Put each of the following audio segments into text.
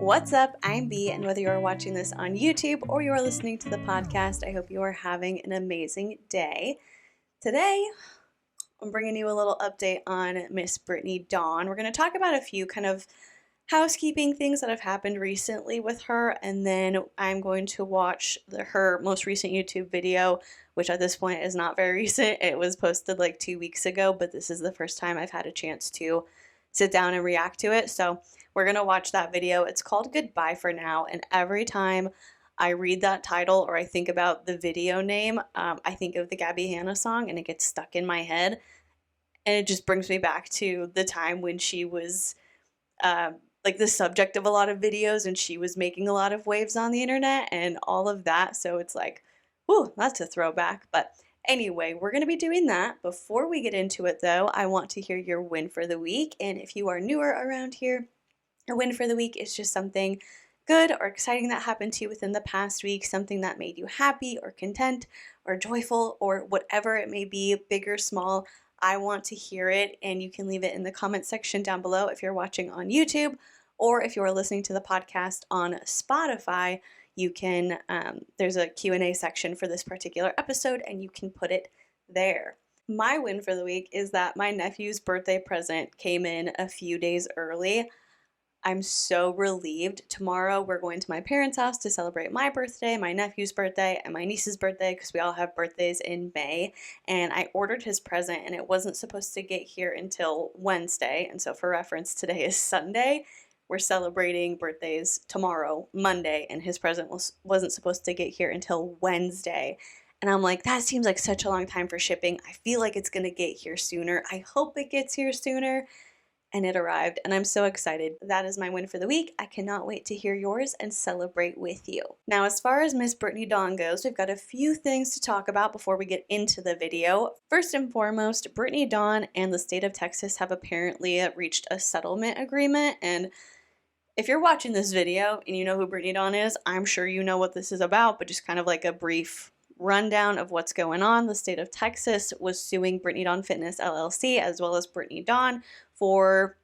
What's up? I'm B, and whether you're watching this on YouTube or you're listening to the podcast, I hope you are having an amazing day. Today, I'm bringing you a little update on Miss Brittany Dawn. We're going to talk about a few kind of housekeeping things that have happened recently with her, and then I'm going to watch her most recent YouTube video, which at this point is not very recent. It was posted like 2 weeks ago, but this is the first time I've had a chance to sit down and react to it. So we're going to watch that video. It's called Goodbye for Now, and every time I read that title or I think about the video name, I think of the Gabby Hanna song, and it gets stuck in my head, and it just brings me back to the time when she was like the subject of a lot of videos and she was making a lot of waves on the internet and all of that. So it's like, whew, that's a throwback. But anyway, we're going to be doing that. Before we get into it though, I want to hear your win for the week. And if you are newer around here, a win for the week is just something good or exciting that happened to you within the past week, something that made you happy or content or joyful or whatever it may be, big or small. I want to hear it, and you can leave it in the comment section down below if you're watching on YouTube, or if you're listening to the podcast on Spotify, you can, there's a Q&A section for this particular episode, and you can put it there. My win for the week is that my nephew's birthday present came in a few days early. I'm so relieved. Tomorrow we're going to my parents' house to celebrate my birthday, my nephew's birthday, and my niece's birthday because we all have birthdays in May. And I ordered his present and it wasn't supposed to get here until Wednesday. And so for reference, today is Sunday. We're celebrating birthdays tomorrow, Monday, and his present wasn't supposed to get here until Wednesday. And I'm like, that seems like such a long time for shipping. I feel like it's going to get here sooner. I hope it gets here sooner. And it arrived, and I'm so excited. That is my win for the week. I cannot wait to hear yours and celebrate with you. Now, as far as Miss Brittany Dawn goes, we've got a few things to talk about before we get into the video. First and foremost, Brittany Dawn and the state of Texas have apparently reached a settlement agreement, and if you're watching this video and you know who Brittany Dawn is, I'm sure you know what this is about, but just kind of like a brief rundown of what's going on. The state of Texas was suing Brittany Dawn Fitness LLC as well as Brittany Dawn for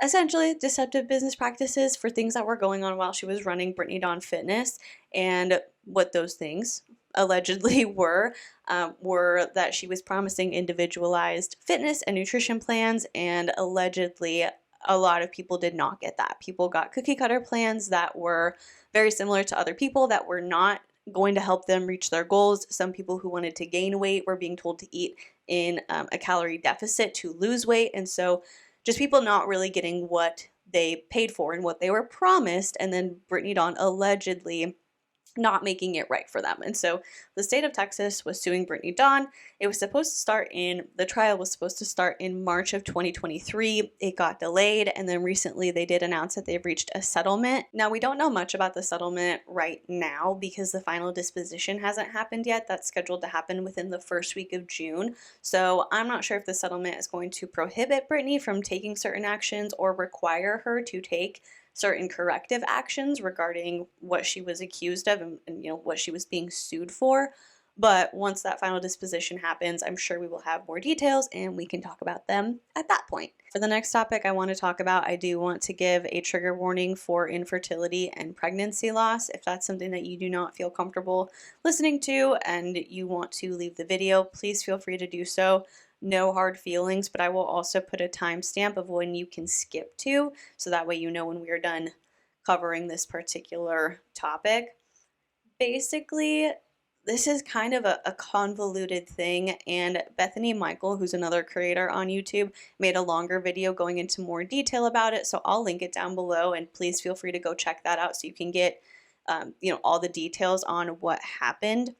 essentially deceptive business practices for things that were going on while she was running Brittany Dawn Fitness. And what those things allegedly were that she was promising individualized fitness and nutrition plans, and allegedly a lot of people did not get that. People got cookie cutter plans that were very similar to other people that were not going to help them reach their goals. Some people who wanted to gain weight were being told to eat in a calorie deficit to lose weight. And so just people not really getting what they paid for and what they were promised. And then Brittany Dawn allegedly not making it right for them. And so the state of Texas was suing Brittany Dawn. It was supposed to start the trial was supposed to start in March of 2023. It got delayed, and then recently they did announce that they've reached a settlement. Now, we don't know much about the settlement right now because the final disposition hasn't happened yet. That's scheduled to happen within the first week of June. So I'm not sure if the settlement is going to prohibit Brittany from taking certain actions or require her to take certain corrective actions regarding what she was accused of and you know what she was being sued for. But once that final disposition happens, I'm sure we will have more details and we can talk about them at that point. For the next topic I want to talk about, I do want to give a trigger warning for infertility and pregnancy loss. If that's something that you do not feel comfortable listening to and you want to leave the video, please feel free to do so. No hard feelings, but I will also put a timestamp of when you can skip to, so that way you know when we are done covering this particular topic. Basically, this is kind of a convoluted thing, and Bethany Michael, who's another creator on YouTube, made a longer video going into more detail about it, so I'll link it down below, and please feel free to go check that out so you can get all the details on what happened.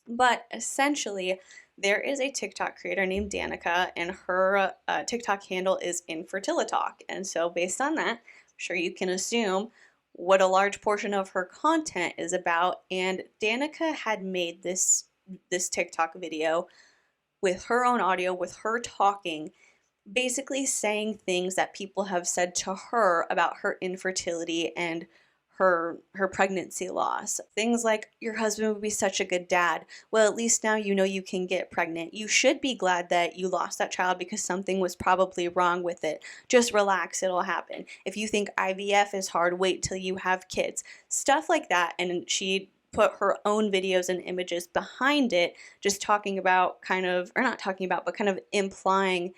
But essentially, there is a TikTok creator named Danica, and her TikTok handle is Infertility. And so based on that, I'm sure you can assume what a large portion of her content is about. And Danica had made this TikTok video with her own audio, with her talking, basically saying things that people have said to her about her infertility and her pregnancy loss. Things like, your husband would be such a good dad. Well, at least now you know you can get pregnant. You should be glad that you lost that child because something was probably wrong with it. Just relax, it'll happen. If you think IVF is hard, wait till you have kids. Stuff like that. And she put her own videos and images behind it, just talking about or not talking about, but kind of implying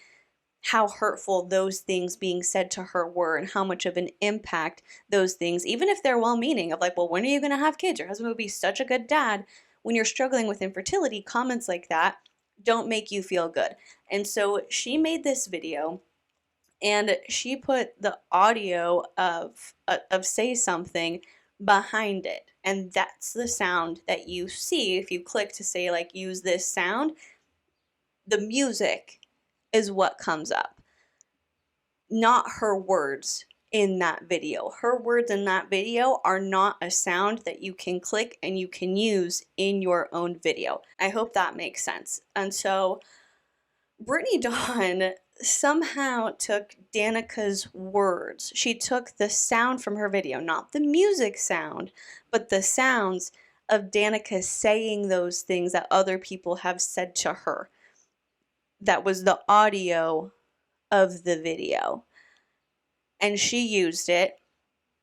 how hurtful those things being said to her were and how much of an impact those things, even if they're well-meaning, of like, well, when are you going to have kids? Your husband would be such a good dad. When you're struggling with infertility, comments like that don't make you feel good. And so she made this video and she put the audio of Say Something behind it. And that's the sound that you see if you click to say, like, use this sound. The music is what comes up, not her words in that video. Her words in that video are not a sound that you can click and you can use in your own video. I hope that makes sense. And so Brittany Dawn somehow took Danica's words. She took the sound from her video, not the music sound, but the sounds of Danica saying those things that other people have said to her. That was the audio of the video. And she used it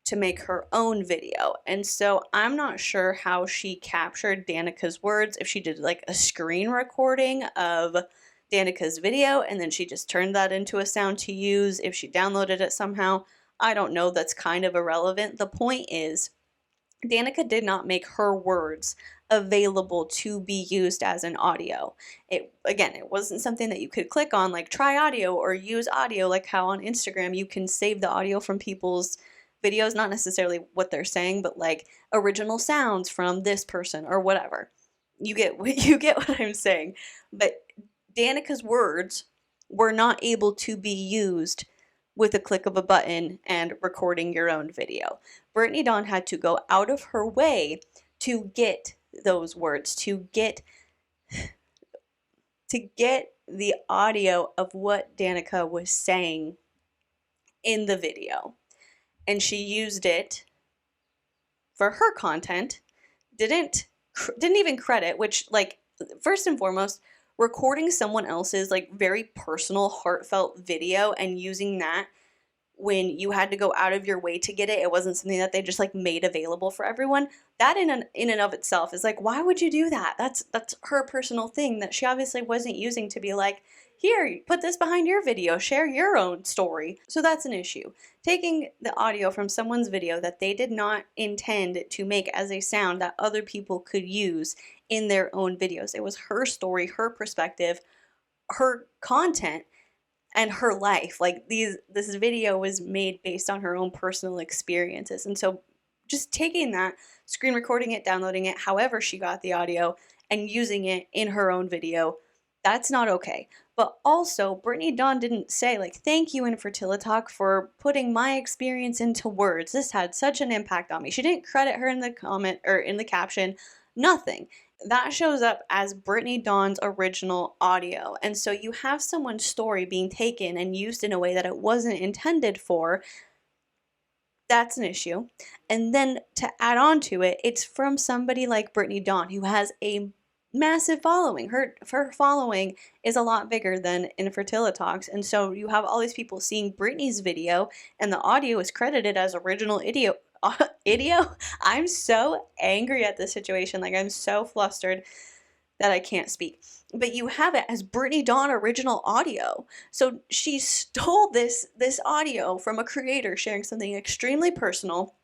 to make her own video. And so I'm not sure how she captured Danica's words, if she did like a screen recording of Danica's video and then she just turned that into a sound to use, if she downloaded it somehow. I don't know, that's kind of irrelevant. The point is, Danica did not make her words available to be used as an audio. It wasn't something that you could click on, like try audio or use audio, like how on Instagram you can save the audio from people's videos, not necessarily what they're saying, but like original sounds from this person or whatever. You get what I'm saying. But Danica's words were not able to be used with a click of a button and recording your own video. Brittany Dawn had to go out of her way to get those words, to get the audio of what Danica was saying in the video. And she used it for her content, didn't even credit, which, like, first and foremost, recording someone else's like very personal, heartfelt video and using that when you had to go out of your way to get it, it wasn't something that they just like made available for everyone. That in and of itself is like, why would you do that? That's her personal thing that she obviously wasn't using to be like, here, put this behind your video, share your own story. So that's an issue. Taking the audio from someone's video that they did not intend to make as a sound that other people could use in their own videos. It was her story, her perspective, her content, and her life. Like this video was made based on her own personal experiences. And so just taking that, screen recording it, downloading it, however she got the audio, and using it in her own video, that's not okay. But also, Brittany Dawn didn't say, like, thank you, Infertility, for putting my experience into words. This had such an impact on me. She didn't credit her in the comment or in the caption, nothing. That shows up as Brittany Dawn's original audio. And so you have someone's story being taken and used in a way that it wasn't intended for. That's an issue. And then to add on to it, it's from somebody like Brittany Dawn, who has a massive following. Her following is a lot bigger than Infertility Talks. And so you have all these people seeing Brittany's video and the audio is credited as original idio. I'm so angry at this situation. Like, I'm so flustered that I can't speak. But you have it as Brittany Dawn original audio. So she stole this audio from a creator sharing something extremely personal,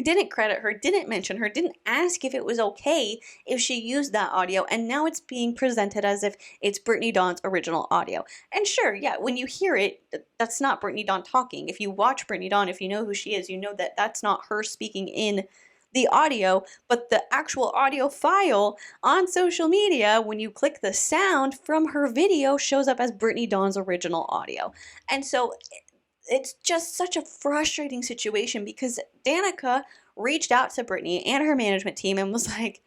didn't credit her, didn't mention her, didn't ask if it was okay if she used that audio, and now it's being presented as if it's Brittany Dawn's original audio. And sure, yeah, when you hear it, that's not Brittany Dawn talking. If you watch Brittany Dawn, if you know who she is, you know that that's not her speaking in the audio, but the actual audio file on social media, when you click the sound from her video, shows up as Brittany Dawn's original audio. And so it's just such a frustrating situation because Danica reached out to Brittany and her management team and was like,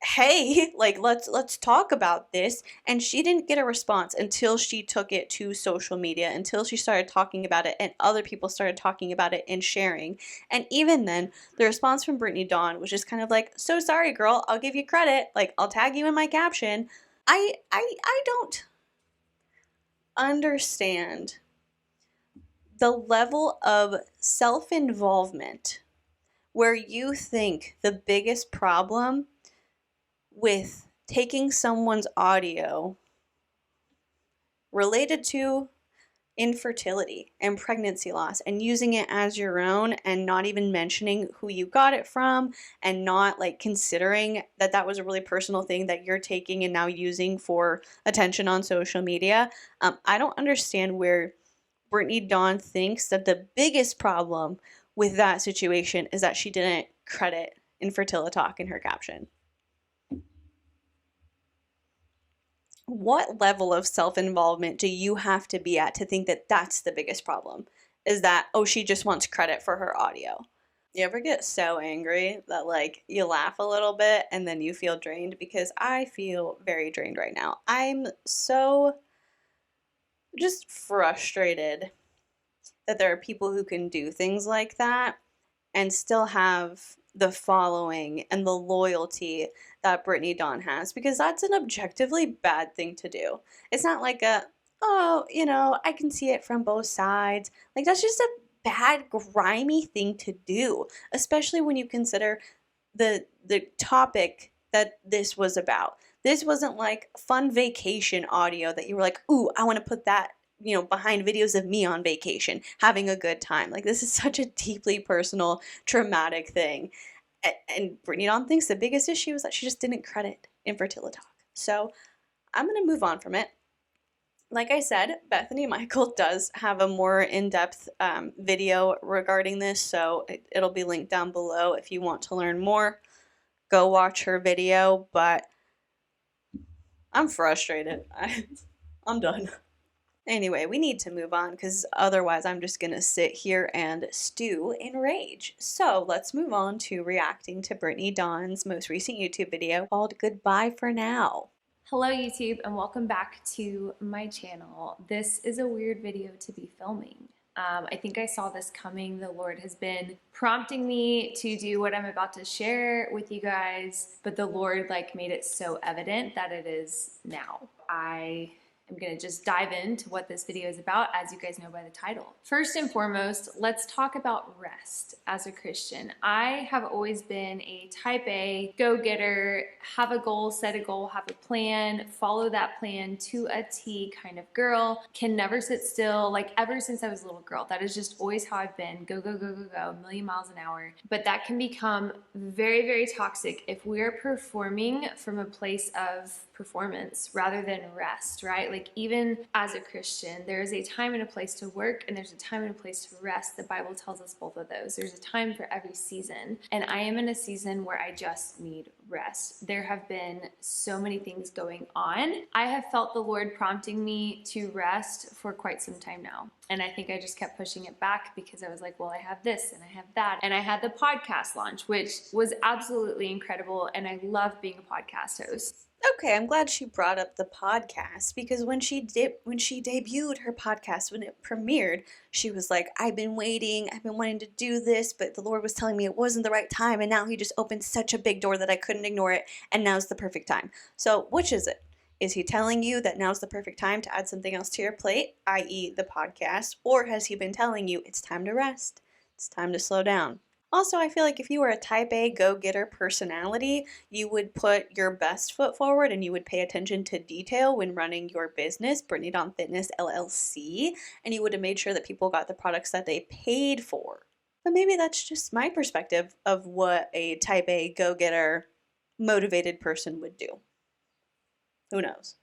hey, like let's talk about this. And she didn't get a response until she took it to social media, until she started talking about it and other people started talking about it and sharing. And even then, the response from Brittany Dawn was just kind of like, so sorry girl, I'll give you credit, like I'll tag you in my caption. I don't understand the level of self-involvement where you think the biggest problem with taking someone's audio related to infertility and pregnancy loss and using it as your own and not even mentioning who you got it from and not like considering that that was a really personal thing that you're taking and now using for attention on social media. I don't understand where Brittany Dawn thinks that the biggest problem with that situation is that she didn't credit Infertility Talk in her caption. What level of self-involvement do you have to be at to think that that's the biggest problem? Is that, oh, she just wants credit for her audio? You ever get so angry that like you laugh a little bit and then you feel drained? Because I feel very drained right now. I'm so just frustrated that there are people who can do things like that and still have the following and the loyalty that Brittany Dawn has, because that's an objectively bad thing to do. It's not like a, oh, you know, I can see it from both sides. Like, that's just a bad, grimy thing to do, especially when you consider the topic that this was about. This wasn't like fun vacation audio that you were like, ooh, I want to put that, you know, behind videos of me on vacation having a good time. Like, this is such a deeply personal, traumatic thing. And Brittany Dawn thinks the biggest issue is that she just didn't credit Infertility Talk. So I'm going to move on from it. Like I said, Bethany Michael does have a more in-depth video regarding this, so it'll be linked down below if you want to learn more. Go watch her video, but I'm frustrated. I'm done. Anyway, we need to move on because otherwise I'm just going to sit here and stew in rage. So let's move on to reacting to Brittany Dawn's most recent YouTube video called Goodbye for Now. Hello YouTube and welcome back to my channel. This is a weird video to be filming. I think I saw this coming. The Lord has been prompting me to do what I'm about to share with you guys, but the Lord made it so evident that it is now. I'm gonna just dive into what this video is about, as you guys know by the title. First and foremost, let's talk about rest as a Christian. I have always been a type A, go-getter, have a goal, set a goal, have a plan, follow that plan to a T kind of girl, can never sit still, ever since I was a little girl. That is just always how I've been, go, go, go, go, go, a million miles an hour. But that can become very, very toxic if we're performing from a place of performance rather than rest, right? Even as a Christian, there is a time and a place to work and there's a time and a place to rest. The Bible tells us both of those. There's a time for every season. And I am in a season where I just need rest. There have been so many things going on. I have felt the Lord prompting me to rest for quite some time now. And I think I just kept pushing it back because I was like, well, I have this and I have that. And I had the podcast launch, which was absolutely incredible. And I love being a podcast host. Okay, I'm glad she brought up the podcast because when she debuted her podcast, when it premiered, she was like, I've been waiting, I've been wanting to do this, but the Lord was telling me it wasn't the right time, and now he just opened such a big door that I couldn't ignore it, and now's the perfect time. So which is it? Is he telling you that now's the perfect time to add something else to your plate, i.e. the podcast, or has he been telling you it's time to rest, it's time to slow down? Also, I feel like if you were a type A go-getter personality, you would put your best foot forward and you would pay attention to detail when running your business, Brittany Dawn Fitness LLC, and you would have made sure that people got the products that they paid for. But maybe that's just my perspective of what a type A go-getter motivated person would do. Who knows?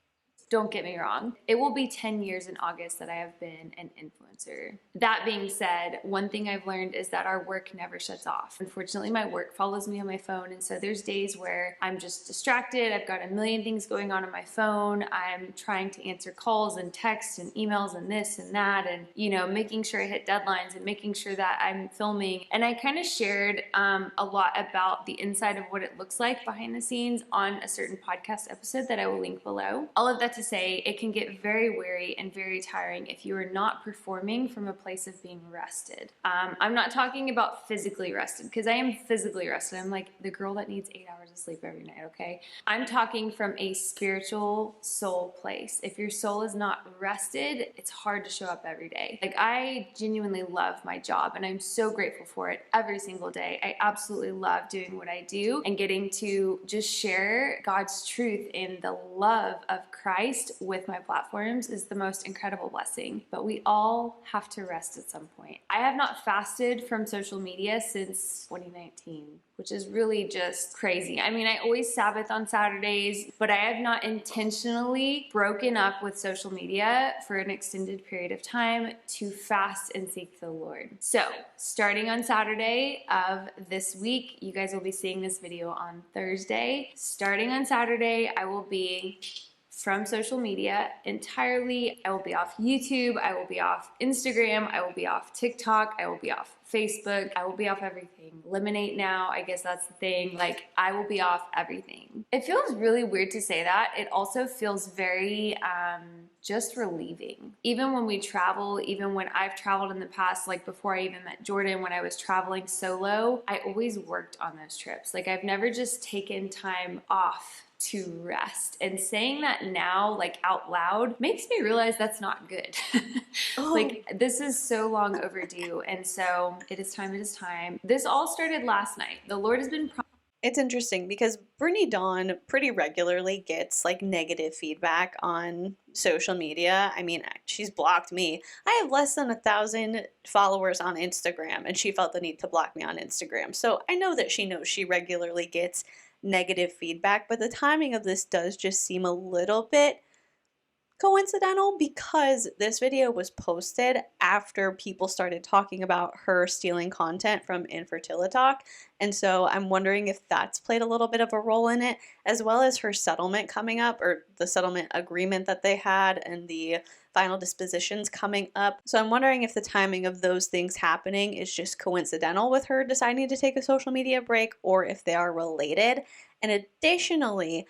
Don't get me wrong. It will be 10 years in August that I have been an influencer. That being said, one thing I've learned is that our work never shuts off. Unfortunately, my work follows me on my phone, and so there's days where I'm just distracted. I've got a million things going on my phone. I'm trying to answer calls and texts and emails and this and that, and making sure I hit deadlines and making sure that I'm filming. And I kind of shared a lot about the inside of what it looks like behind the scenes on a certain podcast episode that I will link below. All of that to say, it can get very weary and very tiring if you are not performing from a place of being rested. I'm not talking about physically rested, because I am physically rested. I'm like the girl that needs 8 hours of sleep every night, okay? I'm talking from a spiritual soul place. If your soul is not rested, it's hard to show up every day. Like, I genuinely love my job and I'm so grateful for it every single day. I absolutely love doing what I do and getting to just share God's truth in the love of Christ with my platforms is the most incredible blessing. But we all have to rest at some point. I have not fasted from social media since 2019, which is really just crazy. I mean, I always Sabbath on Saturdays, but I have not intentionally broken up with social media for an extended period of time to fast and seek the Lord. So, starting on Saturday of this week, you guys will be seeing this video on Thursday. Starting on Saturday, I will be from social media entirely. I will be off YouTube, I will be off Instagram, I will be off TikTok, I will be off Facebook, I will be off everything. Eliminate now, I guess that's the thing. Like, I will be off everything. It feels really weird to say that. It also feels very just relieving. Even when we travel, even when I've traveled in the past, like before I even met Jordan, when I was traveling solo, I always worked on those trips. Like, I've never just taken time off to rest. And saying that now, like out loud, makes me realize that's not good. Like, this is so long overdue. And so it is time, it is time. This all started last night. The Lord has been It's interesting because Brittany Dawn pretty regularly gets like negative feedback on social media. I mean, she's blocked me. I have less than 1,000 followers on Instagram, and she felt the need to block me on Instagram. So I know that she knows she regularly gets negative feedback, but the timing of this does just seem a little bit coincidental because this video was posted after people started talking about her stealing content from Infertility Talk. And so I'm wondering if that's played a little bit of a role in it, as well as her settlement coming up, or the settlement agreement that they had and the final dispositions coming up. So I'm wondering if the timing of those things happening is just coincidental with her deciding to take a social media break, or if they are related. And additionally,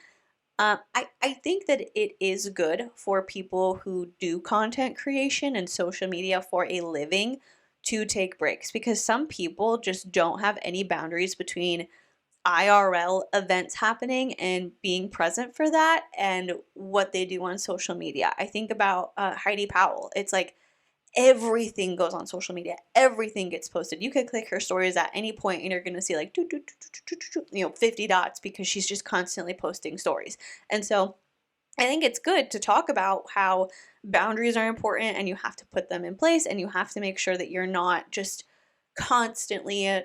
I think that it is good for people who do content creation and social media for a living to take breaks, because some people just don't have any boundaries between IRL events happening and being present for that and what they do on social media. I think about Heidi Powell. It's like everything goes on social media. Everything gets posted. You could click her stories at any point and you're going to see like 50 dots because she's just constantly posting stories. And so I think it's good to talk about how boundaries are important and you have to put them in place, and you have to make sure that you're not just constantly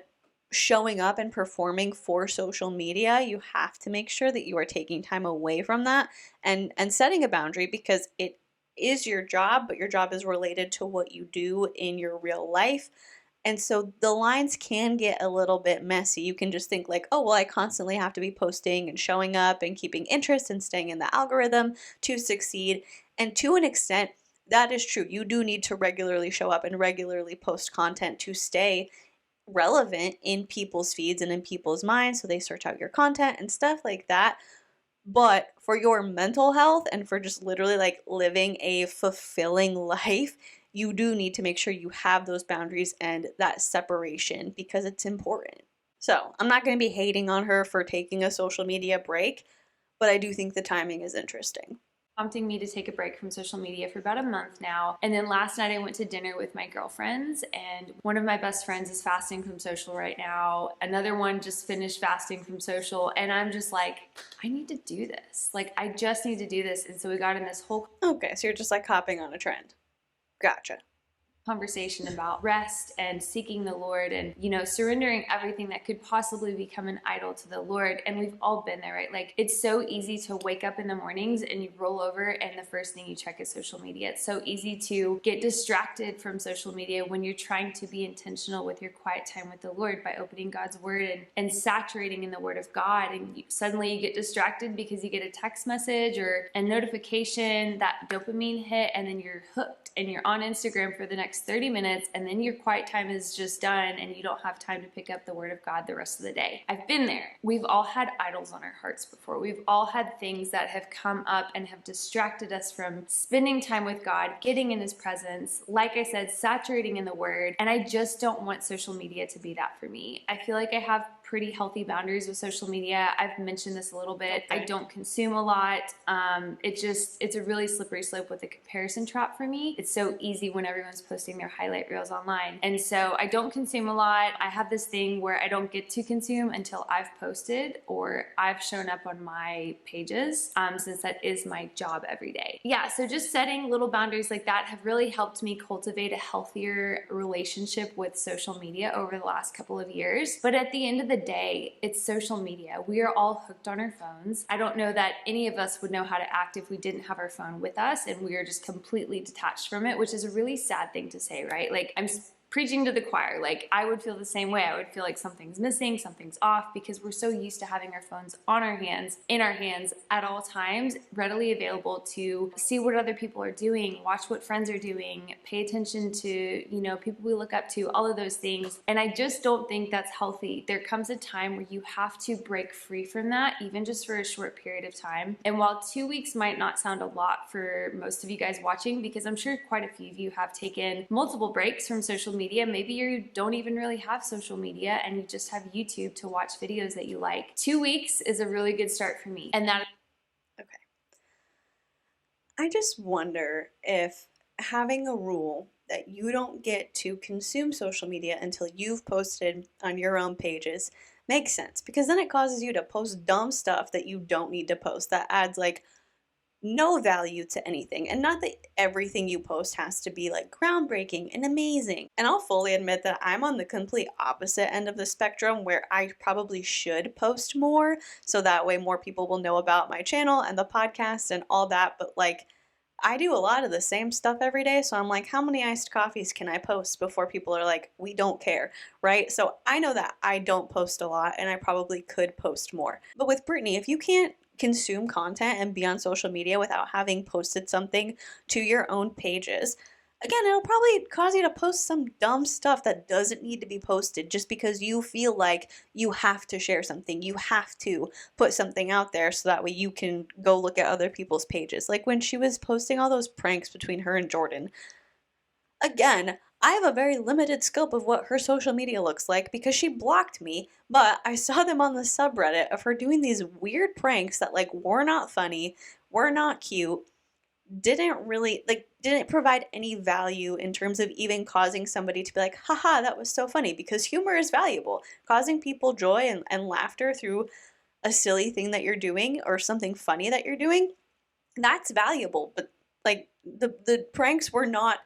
showing up and performing for social media. You have to make sure that you are taking time away from that and setting a boundary, because it is your job, but your job is related to what you do in your real life. And so the lines can get a little bit messy. You can just think like, oh, well, I constantly have to be posting and showing up and keeping interest and staying in the algorithm to succeed. And to an extent, that is true. You do need to regularly show up and regularly post content to stay relevant in people's feeds and in people's minds, so they search out your content and stuff like that. But for your mental health and for just literally like living a fulfilling life, you do need to make sure you have those boundaries and that separation, because it's important. So I'm not going to be hating on her for taking a social media break, but I do think the timing is interesting. Prompting me to take a break from social media for about a month now. And then last night I went to dinner with my girlfriends, and one of my best friends is fasting from social right now. Another one just finished fasting from social, and I'm just like, I need to do this. Like, I just need to do this. And so we got in this whole... Okay, so you're just like hopping on a trend. Gotcha. conversation about rest and seeking the Lord and, surrendering everything that could possibly become an idol to the Lord. And we've all been there, right? Like, it's so easy to wake up in the mornings and you roll over and the first thing you check is social media. It's so easy to get distracted from social media when you're trying to be intentional with your quiet time with the Lord by opening God's word and saturating in the word of God. And suddenly you get distracted because you get a text message or a notification, that dopamine hit, and then you're hooked and you're on Instagram for the next 30 minutes, and then your quiet time is just done and you don't have time to pick up the word of God the rest of the day. I've been there. We've all had idols on our hearts before. We've all had things that have come up and have distracted us from spending time with God, getting in his presence, like I said, saturating in the word. And I just don't want social media to be that for me. I feel like I have pretty healthy boundaries with social media. I've mentioned this a little bit. Okay. I don't consume a lot. It's a really slippery slope with the comparison trap for me. It's so easy when everyone's posting their highlight reels online. And so I don't consume a lot. I have this thing where I don't get to consume until I've posted or I've shown up on my pages, since that is my job every day. Yeah, so just setting little boundaries like that have really helped me cultivate a healthier relationship with social media over the last couple of years. But at the end of the day, it's social media. We are all hooked on our phones. I don't know that any of us would know how to act if we didn't have our phone with us and we are just completely detached from it, which is a really sad thing to say, right? Like, I'm preaching to the choir. Like, I would feel the same way. I would feel like something's missing, something's off, because we're so used to having our phones on our hands, in our hands at all times, readily available to see what other people are doing, watch what friends are doing, pay attention to, people we look up to, all of those things. And I just don't think that's healthy. There comes a time where you have to break free from that, even just for a short period of time. And while 2 weeks might not sound a lot for most of you guys watching, because I'm sure quite a few of you have taken multiple breaks from social media, maybe you don't even really have social media and you just have YouTube to watch videos that you like. 2 weeks is a really good start for me. And that. Okay. I just wonder if having a rule that you don't get to consume social media until you've posted on your own pages makes sense, because then it causes you to post dumb stuff that you don't need to post that adds like no value to anything. And not that everything you post has to be like groundbreaking and amazing. And I'll fully admit that I'm on the complete opposite end of the spectrum, where I probably should post more so that way more people will know about my channel and the podcast and all that. But like, I do a lot of the same stuff every day, so I'm like, how many iced coffees can I post before people are like, we don't care, right? So I know that I don't post a lot and I probably could post more. But with Brittany, if you can't consume content and be on social media without having posted something to your own pages, again, it'll probably cause you to post some dumb stuff that doesn't need to be posted just because you feel like you have to share something. You have to put something out there so that way you can go look at other people's pages. Like when she was posting all those pranks between her and Jordan. Again, I have a very limited scope of what her social media looks like because she blocked me, but I saw them on the subreddit of her doing these weird pranks that like were not funny, were not cute, didn't provide any value in terms of even causing somebody to be like, haha, that was so funny, because humor is valuable. Causing people joy and laughter through a silly thing that you're doing or something funny that you're doing, that's valuable. But like the pranks were not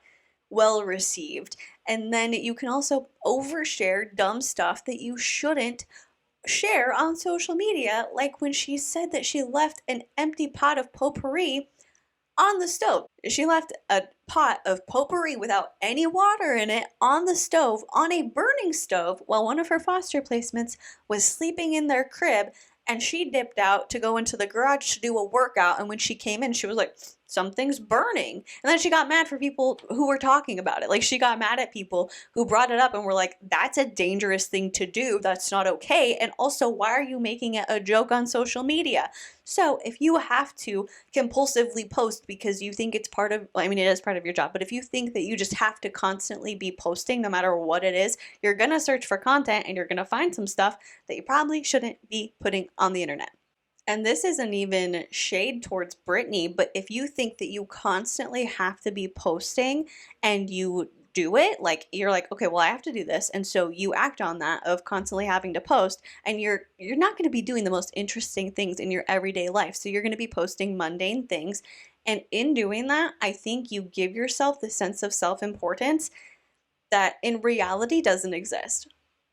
well received. And then you can also overshare dumb stuff that you shouldn't share on social media, like when she said that she left an empty pot of potpourri on the stove. She left a pot of potpourri without any water in it on the stove, on a burning stove, while one of her foster placements was sleeping in their crib, and she dipped out to go into the garage to do a workout, and when she came in, she was like, something's burning. And then she got mad for people who were talking about it. Like, she got mad at people who brought it up and were like, that's a dangerous thing to do. That's not okay. And also, why are you making it a joke on social media? So if you have to compulsively post because you think it's part of, I mean, it is part of your job, but if you think that you just have to constantly be posting no matter what it is, you're going to search for content and you're going to find some stuff that you probably shouldn't be putting on the internet. And this isn't even shade towards Brittany, but if you think that you constantly have to be posting and you do it, like you're like, okay, well, I have to do this, and so you act on that of constantly having to post, and you're not going to be doing the most interesting things in your everyday life. So you're going to be posting mundane things, and in doing that, I think you give yourself the sense of self-importance that in reality doesn't exist.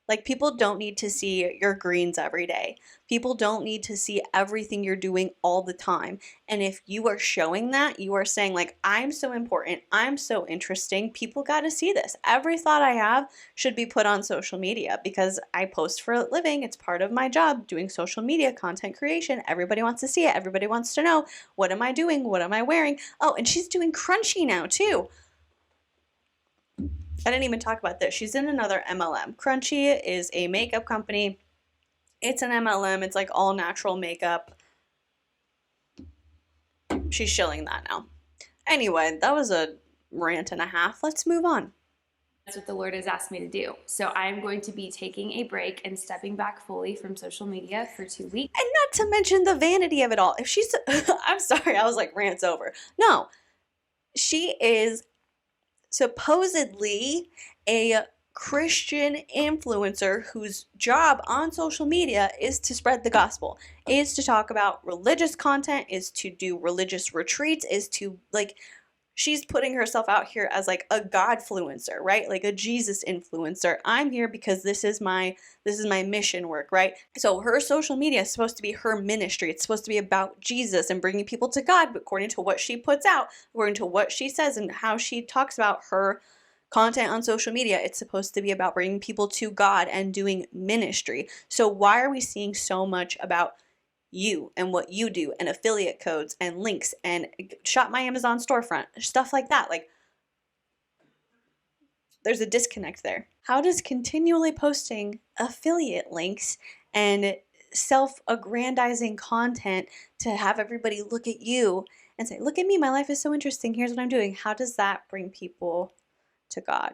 Like, people don't need to see your greens every day. People don't need to see everything you're doing all the time. And if you are showing that, you are saying, like, I'm so important, I'm so interesting, people got to see this. Every thought I have should be put on social media because I post for a living. It's part of my job, doing social media content creation. Everybody wants to see it. Everybody wants to know, what am I doing? What am I wearing? Oh, and she's doing Crunchy now too. I didn't even talk about this. She's in another MLM. Crunchy is a makeup company. It's an MLM. It's like all natural makeup. She's shilling that now. Anyway, that was a rant and a half. Let's move on. That's what the Lord has asked me to do. So I'm going to be taking a break and stepping back fully from social media for 2 weeks. And not to mention the vanity of it all. If she's, I'm sorry, I was like, rant's over. No, she is supposedly a Christian influencer whose job on social media is to spread the gospel, is to talk about religious content, is to do religious retreats, is to, like, she's putting herself out here as like a Godfluencer, right? Like a Jesus influencer. I'm here because this is my mission work, right? So her social media is supposed to be her ministry. It's supposed to be about Jesus and bringing people to God, but according to what she puts out, according to what she says and how she talks about her content on social media, it's supposed to be about bringing people to God and doing ministry. So why are we seeing so much about you and what you do and affiliate codes and links and shop my Amazon storefront, stuff like that? Like, there's a disconnect there. How does continually posting affiliate links and self-aggrandizing content to have everybody look at you and say, look at me, my life is so interesting, here's what I'm doing, how does that bring people to God?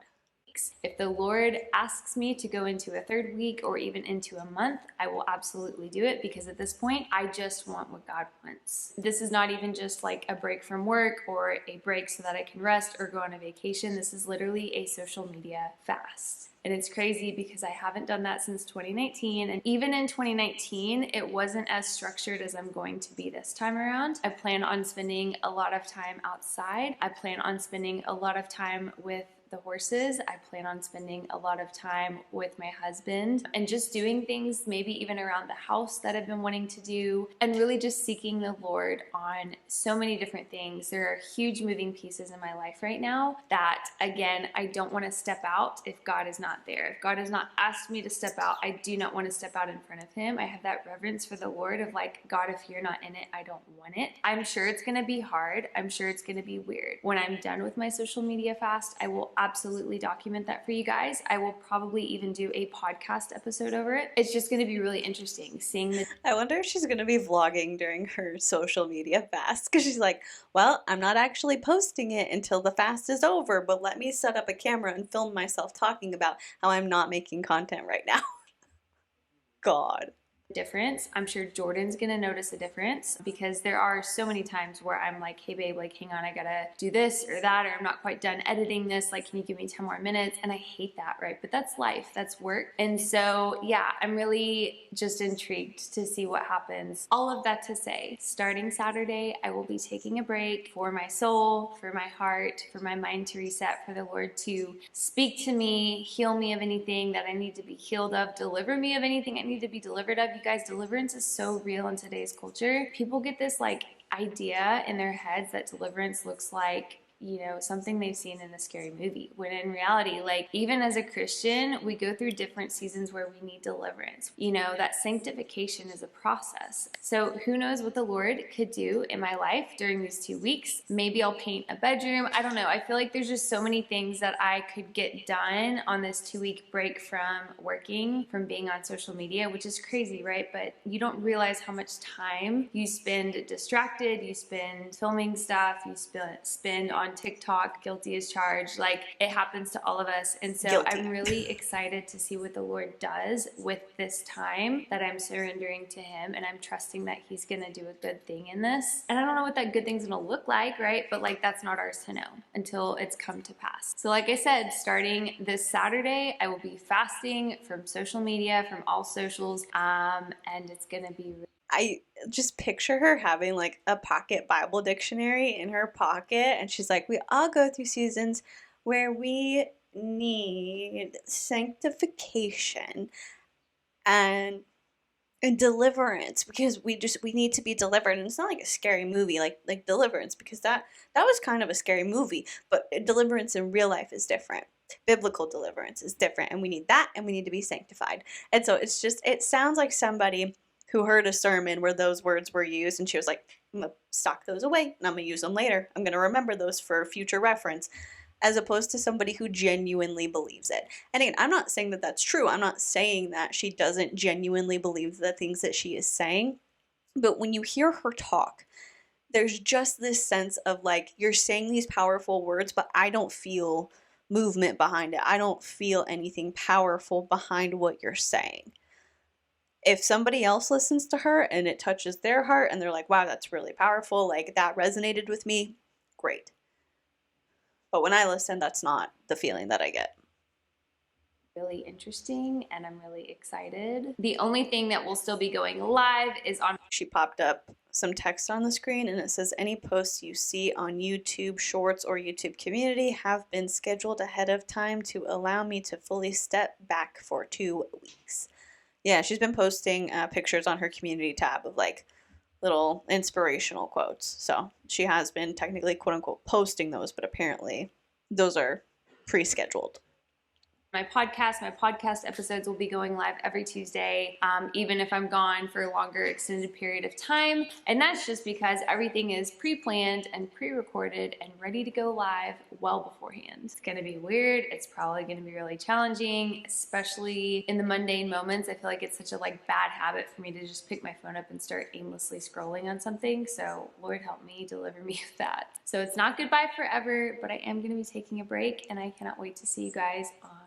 If the Lord asks me to go into a third week or even into a month, I will absolutely do it, because at this point, I just want what God wants. This is not even just like a break from work or a break so that I can rest or go on a vacation. This is literally a social media fast. And it's crazy because I haven't done that since 2019. And even in 2019, it wasn't as structured as I'm going to be this time around. I plan on spending a lot of time outside. I plan on spending a lot of time with the horses. I plan on spending a lot of time with my husband and just doing things maybe even around the house that I've been wanting to do, and really just seeking the Lord on so many different things. There are huge moving pieces in my life right now that, again, I don't want to step out if God is not there. If God has not asked me to step out, I do not want to step out in front of him. I have that reverence for the Lord of like, God, if you're not in it, I don't want it. I'm sure it's going to be hard. I'm sure it's going to be weird. When I'm done with my social media fast, I will absolutely document that for you guys. I will probably even do a podcast episode over it. It's just going to be really interesting seeing the. I wonder if she's going to be vlogging during her social media fast, because she's like, well, I'm not actually posting it until the fast is over, but let me set up a camera and film myself talking about how I'm not making content right now. God. Difference. I'm sure Jordan's gonna notice a difference, because there are so many times where I'm like, hey babe, like hang on, I gotta do this or that, or I'm not quite done editing this, like can you give me 10 more minutes? And I hate that, right? But that's life, that's work. And so yeah, I'm really just intrigued to see what happens. All of that to say, starting Saturday, I will be taking a break for my soul, for my heart, for my mind to reset, for the Lord to speak to me, heal me of anything that I need to be healed of, deliver me of anything I need to be delivered of. You guys, deliverance is so real in today's culture. People get this like idea in their heads that deliverance looks like, you know, something they've seen in a scary movie, when in reality, like even as a Christian, we go through different seasons where we need deliverance. You know, that sanctification is a process. So who knows what the Lord could do in my life during these 2 weeks. Maybe I'll paint a bedroom. I don't know. I feel like there's just so many things that I could get done on this 2-week break from working, from being on social media, which is crazy, right? But you don't realize how much time you spend distracted, you spend filming stuff, you spend on TikTok, guilty as charged. Like it happens to all of us. And so Guilty. I'm really excited to see what the Lord does with this time that I'm surrendering to him. And I'm trusting that he's going to do a good thing in this. And I don't know what that good thing's going to look like, right? But like, that's not ours to know until it's come to pass. So like I said, starting this Saturday, I will be fasting from social media, from all socials. And it's going to be I just picture her having like a pocket Bible dictionary in her pocket, and she's like, we all go through seasons where we need sanctification and deliverance, because we need to be delivered. And it's not like a scary movie like Deliverance, because that was kind of a scary movie, but deliverance in real life is different. Biblical deliverance is different, and we need that, and we need to be sanctified. And so it sounds like somebody who heard a sermon where those words were used, and she was like, I'm gonna stock those away and I'm gonna use them later. I'm gonna remember those for future reference, as opposed to somebody who genuinely believes it. And again, I'm not saying that that's true. I'm not saying that she doesn't genuinely believe the things that she is saying. But when you hear her talk, there's just this sense of like, you're saying these powerful words, but I don't feel movement behind it. I don't feel anything powerful behind what you're saying. If somebody else listens to her and it touches their heart and they're like, wow, that's really powerful, like that resonated with me, great. But when I listen, that's not the feeling that I get. Really interesting, and I'm really excited. The only thing that will still be going live is on... She popped up some text on the screen, and it says, any posts you see on YouTube Shorts or YouTube Community have been scheduled ahead of time to allow me to fully step back for 2 weeks. Yeah, she's been posting pictures on her community tab of like little inspirational quotes. So she has been technically, quote unquote, posting those, but apparently those are pre-scheduled. My podcast episodes will be going live every Tuesday, even if I'm gone for a longer extended period of time. And that's just because everything is pre-planned and pre-recorded and ready to go live well beforehand. It's gonna be weird. It's probably gonna be really challenging, especially in the mundane moments. I feel like it's such a bad habit for me to just pick my phone up and start aimlessly scrolling on something. So Lord help me, deliver me with that. So it's not goodbye forever, but I am gonna be taking a break, and I cannot wait to see you guys on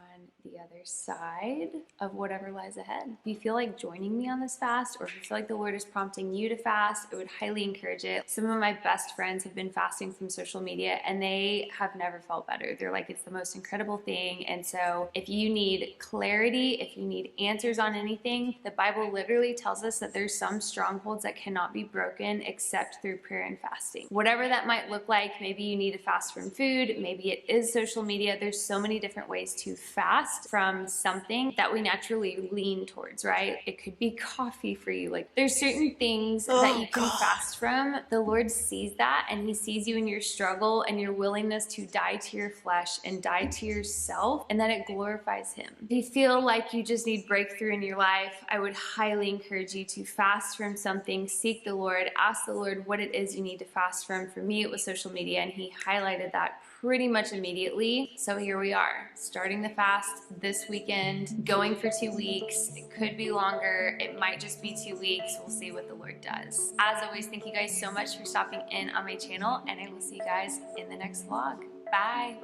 the other side of whatever lies ahead. If you feel like joining me on this fast, or if you feel like the Lord is prompting you to fast, I would highly encourage it. Some of my best friends have been fasting from social media, and they have never felt better. They're like, it's the most incredible thing. And so if you need clarity, if you need answers on anything, the Bible literally tells us that there's some strongholds that cannot be broken except through prayer and fasting. Whatever that might look like, maybe you need to fast from food, maybe it is social media. There's so many different ways to fast from something that we naturally lean towards, right? It could be coffee for you. Like, there's certain things that you can fast from. The Lord sees that, and He sees you in your struggle and your willingness to die to your flesh and die to yourself, and that it glorifies Him. If you feel like you just need breakthrough in your life, I would highly encourage you to fast from something. Seek the Lord, ask the Lord what it is you need to fast from. For me, it was social media, and He highlighted that pretty much immediately. So here we are, starting the fast this weekend, going for 2 weeks. It could be longer. It might just be 2 weeks. We'll see what the Lord does. As always, thank you guys so much for stopping in on my channel, and I will see you guys in the next vlog. Bye.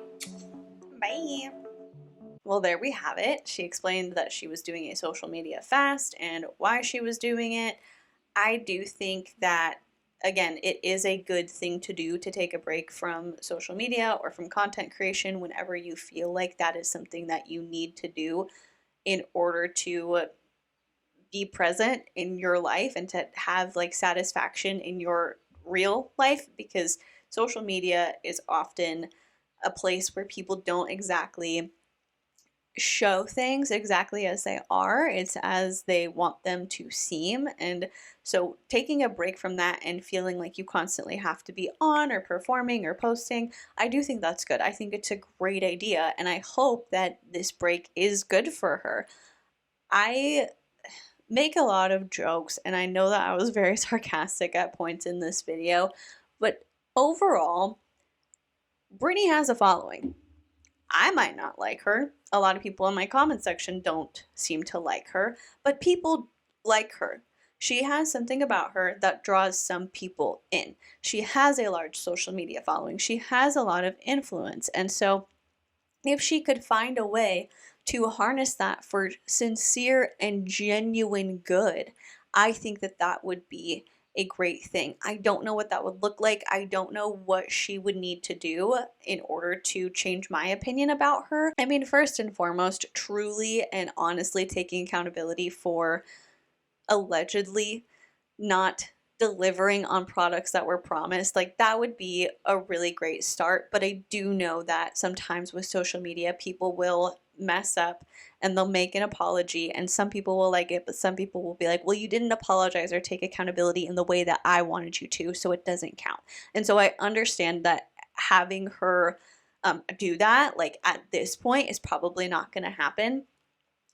Bye. Well, there we have it. She explained that she was doing a social media fast and why she was doing it. I do think that, again, it is a good thing to do, to take a break from social media or from content creation whenever you feel like that is something that you need to do in order to be present in your life and to have satisfaction in your real life, because social media is often a place where people don't exactly show things exactly as they are. It's as they want them to seem. And so taking a break from that and feeling like you constantly have to be on or performing or posting, I do think that's good. I think it's a great idea, and I hope that this break is good for her. I make a lot of jokes, and I know that I was very sarcastic at points in this video, but overall, Brittany has a following. I might not like her. A lot of people in my comment section don't seem to like her, but people like her. She has something about her that draws some people in. She has a large social media following. She has a lot of influence. And so if she could find a way to harness that for sincere and genuine good, I think that that would be a great thing. I don't know what that would look like. I don't know what she would need to do in order to change my opinion about her. I mean, first and foremost, truly and honestly taking accountability for allegedly not delivering on products that were promised, like that would be a really great start. But I do know that sometimes with social media, people will mess up and they'll make an apology, and some people will like it, but some people will be like, well, you didn't apologize or take accountability in the way that I wanted you to, so it doesn't count. And so I understand that having her do that, like at this point, is probably not going to happen.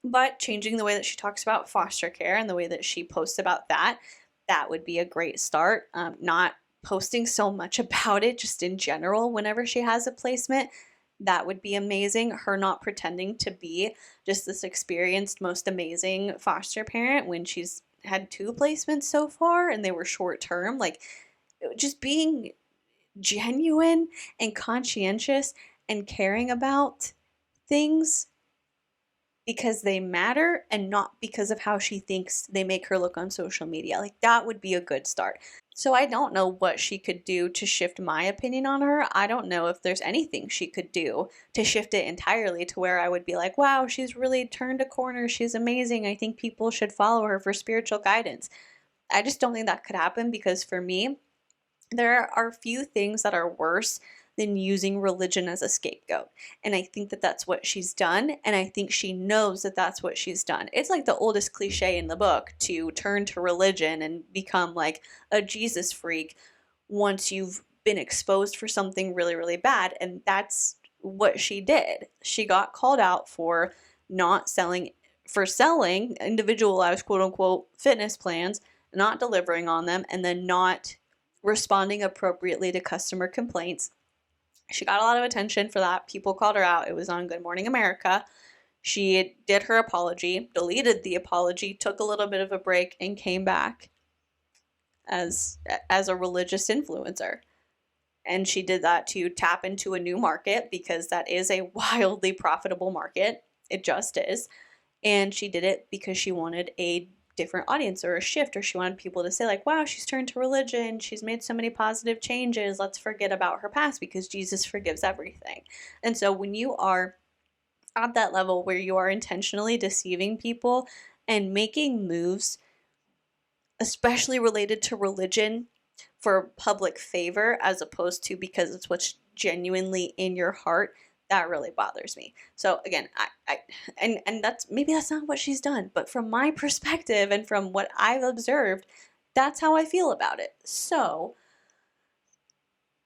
But changing the way that she talks about foster care and the way that she posts about that, that would be a great start. Not posting so much about it just in general whenever she has a placement, that would be amazing. Her not pretending to be just this experienced, most amazing foster parent when she's had 2 placements so far and they were short term. Like, just being genuine and conscientious and caring about things because they matter and not because of how she thinks they make her look on social media. Like, that would be a good start. So I don't know what she could do to shift my opinion on her. I don't know if there's anything she could do to shift it entirely to where I would be like, wow, she's really turned a corner. She's amazing. I think people should follow her for spiritual guidance. I just don't think that could happen, because for me, there are few things that are worse than using religion as a scapegoat. And I think that that's what she's done. And I think she knows that that's what she's done. It's like the oldest cliche in the book to turn to religion and become like a Jesus freak once you've been exposed for something really, really bad. And that's what she did. She got called out for selling individualized quote unquote fitness plans, not delivering on them, and then not responding appropriately to customer complaints. She got a lot of attention for that. People called her out. It was on Good Morning America. She did her apology, deleted the apology, took a little bit of a break, and came back as a religious influencer. And she did that to tap into a new market, because that is a wildly profitable market. It just is. And she did it because she wanted a different audience or a shift, or she wanted people to say like, wow, she's turned to religion, she's made so many positive changes, let's forget about her past because Jesus forgives everything. And so when you are at that level where you are intentionally deceiving people and making moves, especially related to religion, for public favor as opposed to because it's what's genuinely in your heart, that really bothers me. So again, and that's not what she's done, but from my perspective and from what I've observed, that's how I feel about it. So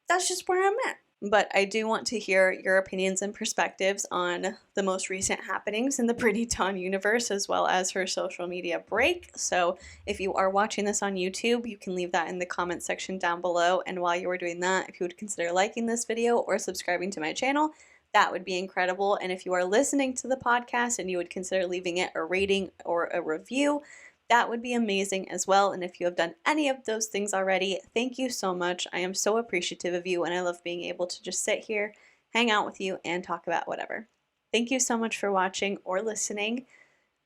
that's just where I'm at. But I do want to hear your opinions and perspectives on the most recent happenings in the Brittany universe, as well as her social media break. So if you are watching this on YouTube, you can leave that in the comment section down below. And while you are doing that, if you would consider liking this video or subscribing to my channel, that would be incredible. And if you are listening to the podcast and you would consider leaving it a rating or a review, that would be amazing as well. And if you have done any of those things already, thank you so much. I am so appreciative of you, and I love being able to just sit here, hang out with you, and talk about whatever. Thank you so much for watching or listening.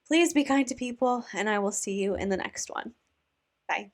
Please be kind to people, and I will see you in the next one. Bye.